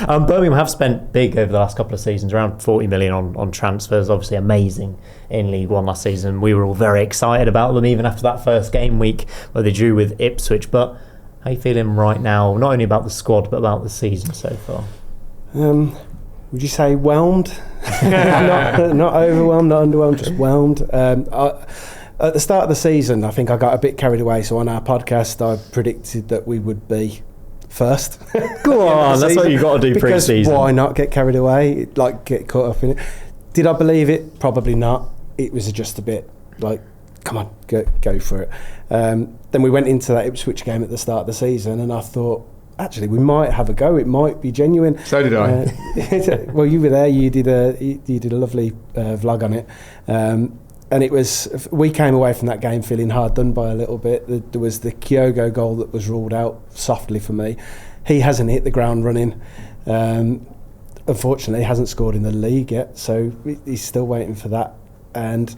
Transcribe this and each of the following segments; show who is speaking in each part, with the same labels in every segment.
Speaker 1: Birmingham have spent big over the last couple of seasons, around 40 million on transfers. Obviously amazing in League One last season. We were all very excited about them even after that first game week where they drew with Ipswich. But how are you feeling right now, not only about the squad but about the season so far?
Speaker 2: Would you say whelmed? not overwhelmed, not underwhelmed, just whelmed. At the start of the season, I think I got a bit carried away. So on our podcast, I predicted that we would be first.
Speaker 1: Go on, that's what you've got to do pre-season.
Speaker 2: Why not get carried away, like get caught up in it? Did I believe it? Probably not. It was just a bit like, come on, go for it. Then we went into that Ipswich game at the start of the season, and I thought, actually, we might have a go. It might be genuine.
Speaker 3: So did I.
Speaker 2: Well, you were there. You did a lovely vlog on it. And it was, we came away from that game feeling hard done by a little bit. There was the Kyogo goal that was ruled out softly for me. He hasn't hit the ground running. Unfortunately, he hasn't scored in the league yet, so he's still waiting for that. And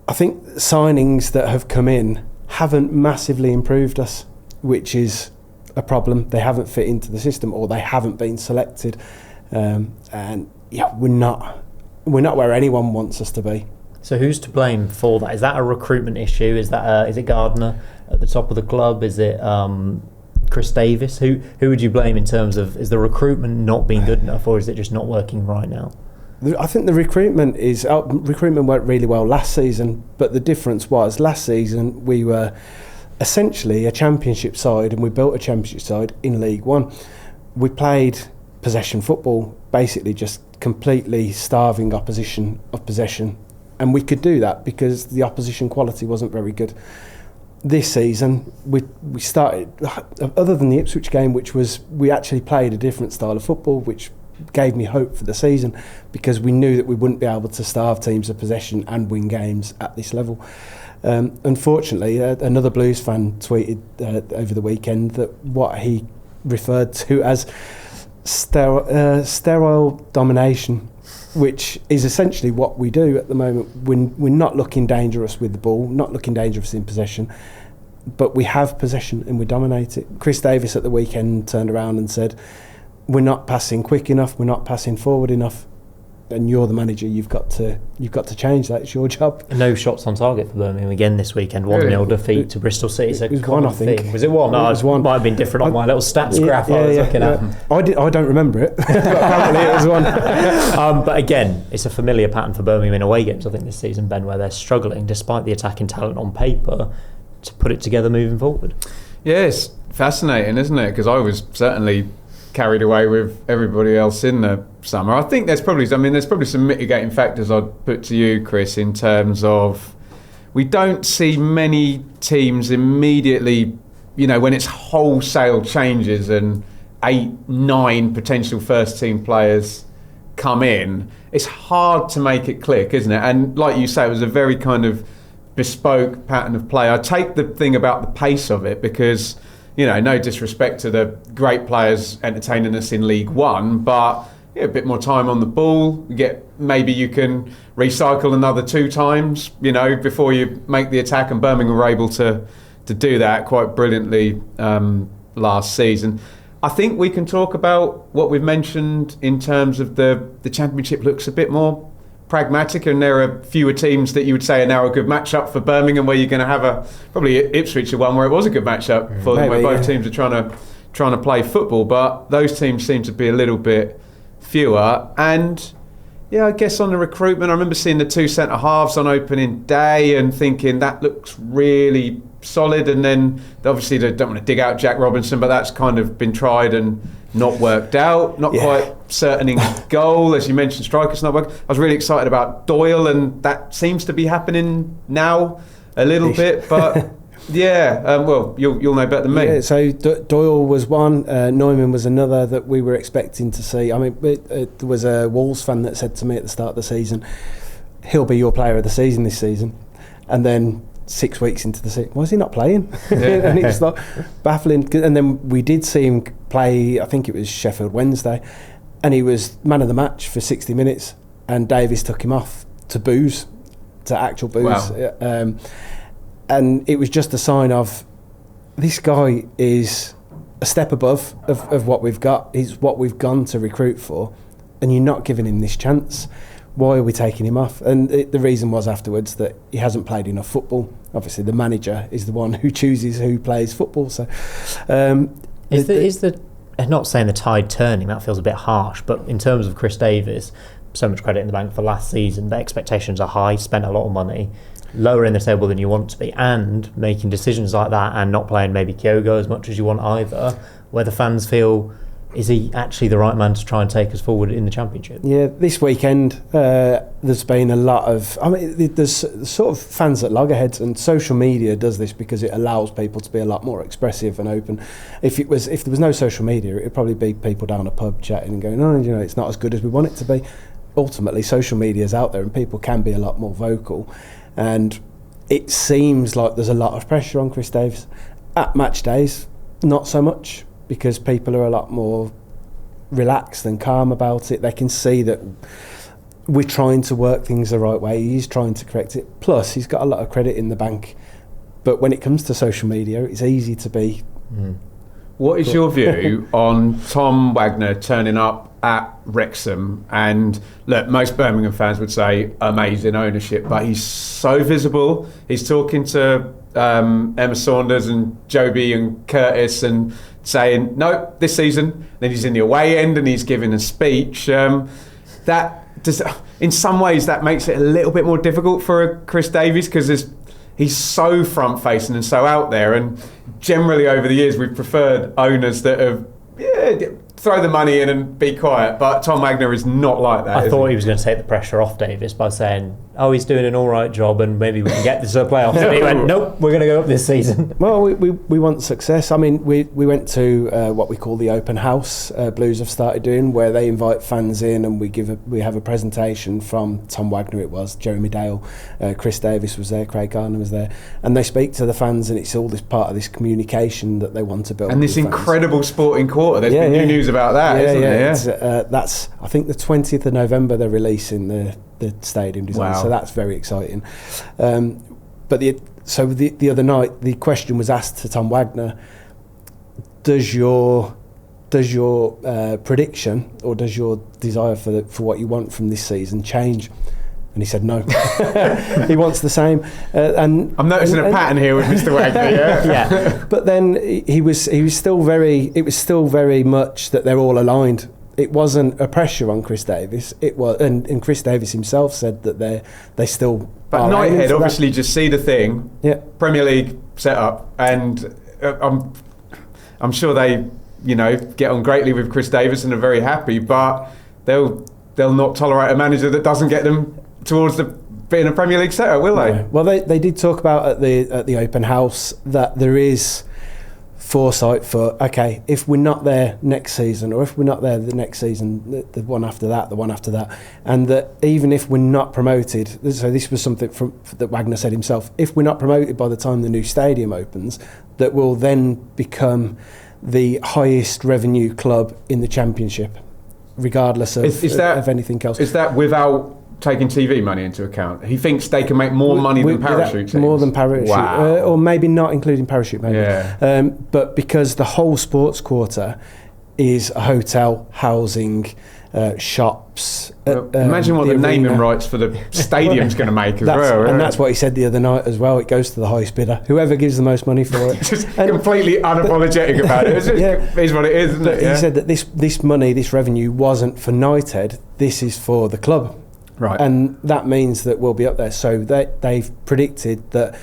Speaker 2: I think signings that have come in haven't massively improved us, which is a problem. They haven't fit into the system, or they haven't been selected. And yeah, we're not where anyone wants us to be.
Speaker 1: So who's to blame for that? Is that a recruitment issue? Is it Gardner at the top of the club? Is it Chris Davis? Who would you blame in terms of, is the recruitment not being good enough, or is it just not working right now?
Speaker 2: I think the recruitment worked really well last season, but the difference was last season we were essentially a championship side, and we built a championship side in League One. We played possession football, basically just completely starving opposition of possession. And we could do that because the opposition quality wasn't very good. This season, we started, other than the Ipswich game, which was, we actually played a different style of football, which gave me hope for the season, because we knew that we wouldn't be able to starve teams of possession and win games at this level. Unfortunately, another Blues fan tweeted over the weekend that what he referred to as sterile domination, which is essentially what we do at the moment. We're not looking dangerous with the ball, not looking dangerous in possession, but we have possession and we dominate it. Chris Davis at the weekend turned around and said, we're not passing quick enough, we're not passing forward enough, and you're the manager, you've got to change that, it's your job.
Speaker 1: No shots on target for Birmingham again this weekend, 1-0 defeat to Bristol City.
Speaker 2: It was one, I think.
Speaker 1: Was it one?
Speaker 2: No, it was one.
Speaker 1: Might have been different on my little stats graph I was looking at.
Speaker 2: I don't remember it, but apparently it was one.
Speaker 1: But again, it's a familiar pattern for Birmingham in away games, I think, this season, Ben, where they're struggling, despite the attacking talent on paper, to put it together moving forward.
Speaker 3: Yeah, it's fascinating, isn't it? Because I was certainly carried away with everybody else in the summer. I think there's probably some mitigating factors I'd put to you, Chris, in terms of we don't see many teams immediately, when it's wholesale changes and 8-9 potential first team players come in, it's hard to make it click, isn't it? And like you say, it was a very kind of bespoke pattern of play. I take the thing about the pace of it because, no disrespect to the great players entertaining us in League One, but a bit more time on the ball. Maybe you can recycle another 2 times, before you make the attack. And Birmingham were able to do that quite brilliantly last season. I think we can talk about what we've mentioned in terms of the Championship looks a bit more pragmatic, and there are fewer teams that you would say are now a good matchup for Birmingham, where you're going to have probably Ipswich one where it was a good matchup for them, where both teams are trying to play football, but those teams seem to be a little bit fewer. And I guess on the recruitment, I remember seeing the 2 centre halves on opening day and thinking that looks really solid, and then obviously they don't want to dig out Jack Robinson, but that's kind of been tried and not worked out, quite certain in goal. As you mentioned, strikers not working. I was really excited about Doyle, and that seems to be happening now a little bit, but well, you'll know better than me.
Speaker 2: Yeah, so Doyle was one, Neumann was another that we were expecting to see. I mean, there was a Wolves fan that said to me at the start of the season, he'll be your player of the season this season, and then 6 weeks into the season, why is he not playing? And it's like baffling. And then we did see him play, I think it was Sheffield Wednesday, and he was man of the match for 60 minutes, and Davies took him off to actual booze.
Speaker 3: Wow.
Speaker 2: And it was just a sign of, this guy is a step above of what we've got. Is what we've gone to recruit for, and you're not giving him this chance. Why are we taking him off? And the reason was afterwards that he hasn't played enough football. Obviously, the manager is the one who chooses who plays football. So,
Speaker 1: is the I'm not saying the tide turning, that feels a bit harsh, but in terms of Chris Davies, so much credit in the bank for last season. The expectations are high, spent a lot of money, lower in the table than you want to be, and making decisions like that and not playing maybe Kyogo as much as you want either, where the fans feel, is he actually the right man to try and take us forward in the Championship?
Speaker 2: Yeah, this weekend there's been a lot of... there's sort of fans at loggerheads, and social media does this because it allows people to be a lot more expressive and open. If there was no social media, it'd probably be people down a pub chatting and going, oh, it's not as good as we want it to be. Ultimately, social media is out there and people can be a lot more vocal. And it seems like there's a lot of pressure on Chris Davies. At match days, not so much, because people are a lot more relaxed and calm about it. They can see that we're trying to work things the right way. He's trying to correct it. Plus, he's got a lot of credit in the bank. But when it comes to social media, it's easy to be...
Speaker 3: What is your view on Tom Wagner turning up at Wrexham? And look, most Birmingham fans would say amazing ownership, but he's so visible. He's talking to Emma Saunders and Joby and Curtis and saying, no, this season. Then he's in the away end and he's giving a speech. That does, in some ways, that makes it a little bit more difficult for Chris Davies, because he's so front-facing and so out there. And generally, over the years, we've preferred owners that have throw the money in and be quiet. But Tom Wagner is not like that.
Speaker 1: I thought he was going to take the pressure off Davies by saying, oh, he's doing an all right job and maybe we can get this to the playoffs. And he went, nope, we're going to go up this season.
Speaker 2: Well, we want success. I mean, we went to what we call the open house. Blues have started doing, where they invite fans in and we have a presentation from Tom Wagner. It was Jeremy Dale, Chris Davies was there, Craig Gardner was there, and they speak to the fans, and it's all this part of this communication that they want to build.
Speaker 3: And this incredible sporting quarter. There's been new news about that, isn't there?
Speaker 2: That's, I think, the 20th of November they're releasing the stadium design.
Speaker 3: Wow.
Speaker 2: So that's very exciting. But the other night the question was asked to Tom Wagner: Does your prediction or does your desire for what you want from this season change? And he said no. He wants the same. And
Speaker 3: I'm noticing a pattern here with Mr. Wagner.
Speaker 2: Yeah. But then he was still very. It was still very much that they're all aligned. It wasn't a pressure on Chris Davies. It was, and Chris Davies himself said that they still.
Speaker 3: But Knighthead obviously just see the thing.
Speaker 2: Yeah.
Speaker 3: Premier League set up, and I'm sure they get on greatly with Chris Davies and are very happy. But they'll not tolerate a manager that doesn't get them towards being a Premier League setup, will they?
Speaker 2: No. Well, they did talk about at the open house that there is foresight for, okay, if we're not there next season, or if we're not there the next season, the one after that, and that even if we're not promoted, so this was something that Wagner said himself, if we're not promoted by the time the new stadium opens, that we'll then become the highest revenue club in the Championship, regardless of anything else.
Speaker 3: Is that without taking TV money into account? He thinks they can make more money than parachute teams.
Speaker 2: More than parachute.
Speaker 3: Wow.
Speaker 2: Or maybe not including parachute, maybe.
Speaker 3: Yeah.
Speaker 2: But because the whole sports quarter is a hotel, housing, shops.
Speaker 3: Imagine what the naming rights for the stadium's going to make as well.
Speaker 2: And that's what he said the other night as well. It goes to the highest bidder. Whoever gives the most money for it.
Speaker 3: Just completely unapologetic about it. It's what it is, isn't it?
Speaker 2: He said that this money, this revenue wasn't for Knighthead. This is for the club.
Speaker 3: Right.
Speaker 2: And that means that we'll be up there. So they've predicted that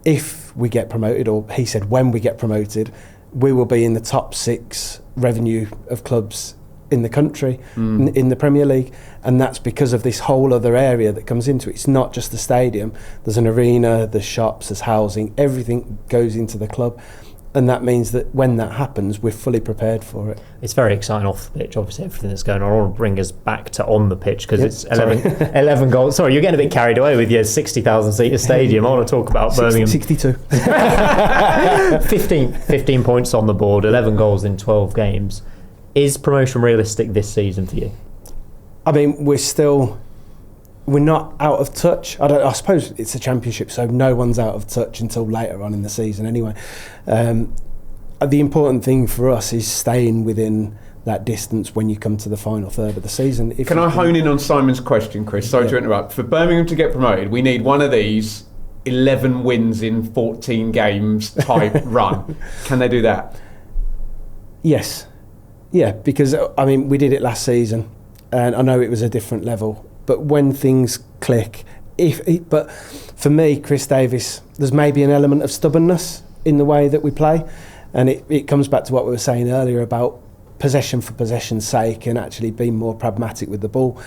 Speaker 2: if we get promoted, or he said when we get promoted, we will be in the top 6 revenue of clubs in the country, in the Premier League. And that's because of this whole other area that comes into it. It's not just the stadium. There's an arena, there's shops, there's housing, everything goes into the club. And that means that when that happens, we're fully prepared for it.
Speaker 1: It's very exciting off the pitch, obviously, everything that's going on. I want to bring us back to on the pitch, because it's 11 goals. Sorry, you're getting a bit carried away with your 60,000-seater stadium. I want to talk about Birmingham.
Speaker 2: 62.
Speaker 1: 15 points on the board, 11 goals in 12 games. Is promotion realistic this season for you?
Speaker 2: I mean, we're not out of touch. I suppose it's a Championship, so no one's out of touch until later on in the season anyway. the important thing for us is staying within that distance when you come to the final third of the season.
Speaker 3: Can I hone in on Simon's question, Chris? Sorry to interrupt. For Birmingham to get promoted, we need one of these 11 wins in 14 games type run. Can they do that?
Speaker 2: Yes. Yeah, because, I mean, we did it last season, and I know it was a different level, but when things click, but for me, Chris Davis, there's maybe an element of stubbornness in the way that we play, and it comes back to what we were saying earlier about possession for possession's sake and actually being more pragmatic with the ball.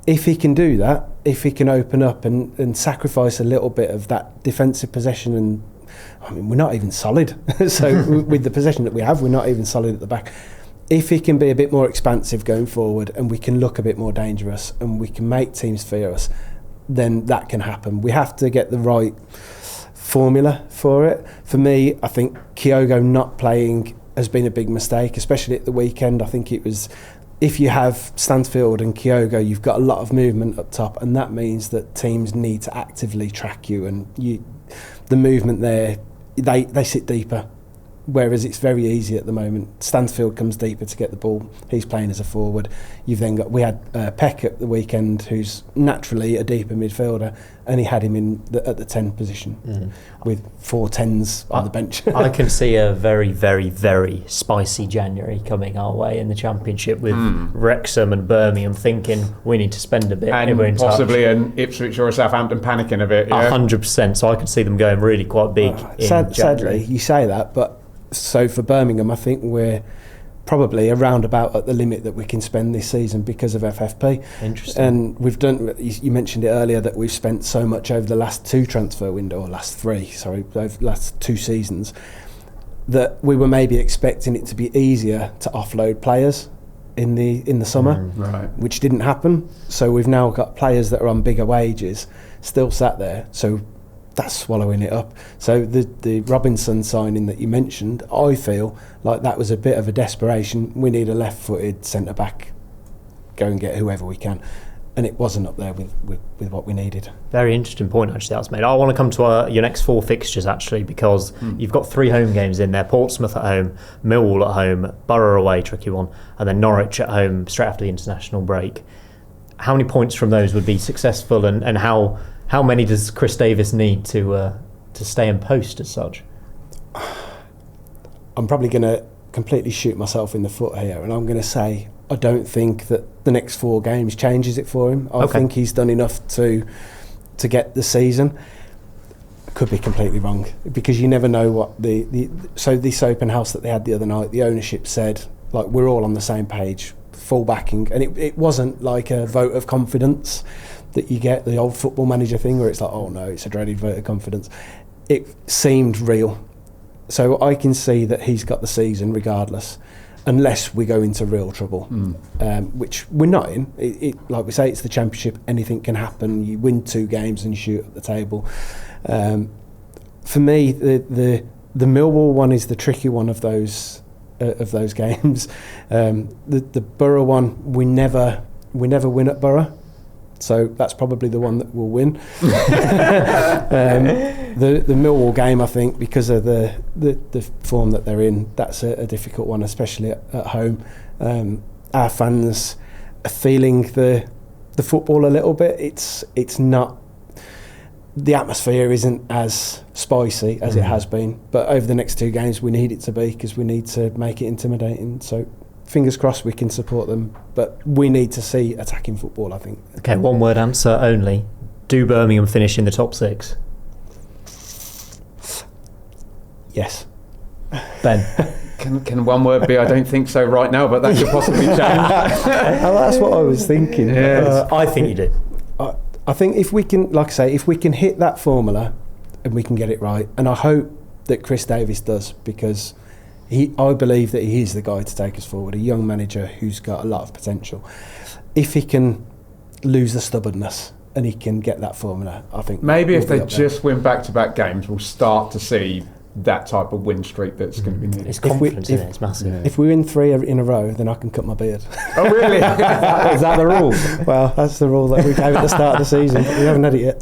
Speaker 2: If he can do that, if he can open up and sacrifice a little bit of that defensive possession, and I mean, we're not even solid. So with the possession that we have, we're not even solid at the back. If he can be a bit more expansive going forward and we can look a bit more dangerous and we can make teams fear us, then that can happen. We have to get the right formula for it. For me, I think Kyogo not playing has been a big mistake, especially at the weekend. I think it was, if you have Stansfield and Kyogo, you've got a lot of movement up top, and that means that teams need to actively track you, and the movement there, they sit deeper, whereas it's very easy at the moment. Stansfield comes deeper to get the ball. He's playing as a forward. You've then got, we had Peck at the weekend, who's naturally a deeper midfielder, and he had him at the 10 position with 4 10s on the bench.
Speaker 1: I can see a very, very, very spicy January coming our way in the Championship with Wrexham and Birmingham thinking we need to spend a bit.
Speaker 3: And possibly an Ipswich or a Southampton panicking a bit. Yeah?
Speaker 1: 100%. So I can see them going really quite big in January.
Speaker 2: Sadly, you say that, but so for Birmingham, I think we're probably around about at the limit that we can spend this season because of FFP.
Speaker 1: Interesting.
Speaker 2: And we've done, you mentioned it earlier, that we've spent so much over the last 2 transfer window, or last 3, sorry, over the last 2 seasons, that we were maybe expecting it to be easier to offload players in the summer, which didn't happen. So we've now got players that are on bigger wages still sat there. So that's swallowing it up. So the Robinson signing that you mentioned, I feel like that was a bit of a desperation. We need a left-footed centre-back, go and get whoever we can. And it wasn't up there with what we needed.
Speaker 1: Very interesting point, actually, that's made. I want to come to your next 4 fixtures, actually, because you've got 3 home games in there. Portsmouth at home, Millwall at home, Borough away, tricky one, and then Norwich at home straight after the international break. How many points from those would be successful, and how many does Chris Davis need to stay in post as such?
Speaker 2: I'm probably going to completely shoot myself in the foot here, and I'm going to say I don't think that the next 4 games changes it for him. I think he's done enough to get the season. Could be completely wrong, because you never know what so this open house that they had the other night, the ownership said, like, we're all on the same page, full backing, and it wasn't like a vote of confidence that you get, the old Football Manager thing where it's like, oh no, it's a dreaded vote of confidence. It seemed real. So I can see that he's got the season regardless, unless we go into real trouble, which we're not in. Like we say, it's the Championship, anything can happen. You win 2 games and you shoot at the table. For me, the Millwall one is the tricky one of those games. The Borough one, we never win at Borough. So that's probably the one that will win. The Millwall game, I think, because of the form that they're in, that's a difficult one, especially at home. Our fans are feeling the football a little bit. It's not, the atmosphere isn't as spicy as it has been. But over the next 2 games, we need it to be, because we need to make it intimidating. So fingers crossed we can support them, but we need to see attacking football, I think.
Speaker 1: Okay, 1 word answer only. Do Birmingham finish in the top 6?
Speaker 2: Yes.
Speaker 1: Ben?
Speaker 3: Can 1 word be I don't think so right now, but that could possibly change?
Speaker 2: That's what I was thinking.
Speaker 1: I think you do.
Speaker 2: I think if we can, like I say, if we can hit that formula and we can get it right, and I hope that Chris Davis does, because I believe that he is the guy to take us forward, a young manager who's got a lot of potential. If he can lose the stubbornness and he can get that formula, I think
Speaker 3: maybe if they just win back-to-back games, we'll start to see that type of win streak that's going to be needed.
Speaker 1: It's confidence, isn't it? It's massive.
Speaker 2: Yeah. If we win 3 in a row, then I can cut my beard.
Speaker 3: Oh, really?
Speaker 1: Is that the rule?
Speaker 2: Well, that's the rule that we gave at the start of the season, but we haven't had it yet.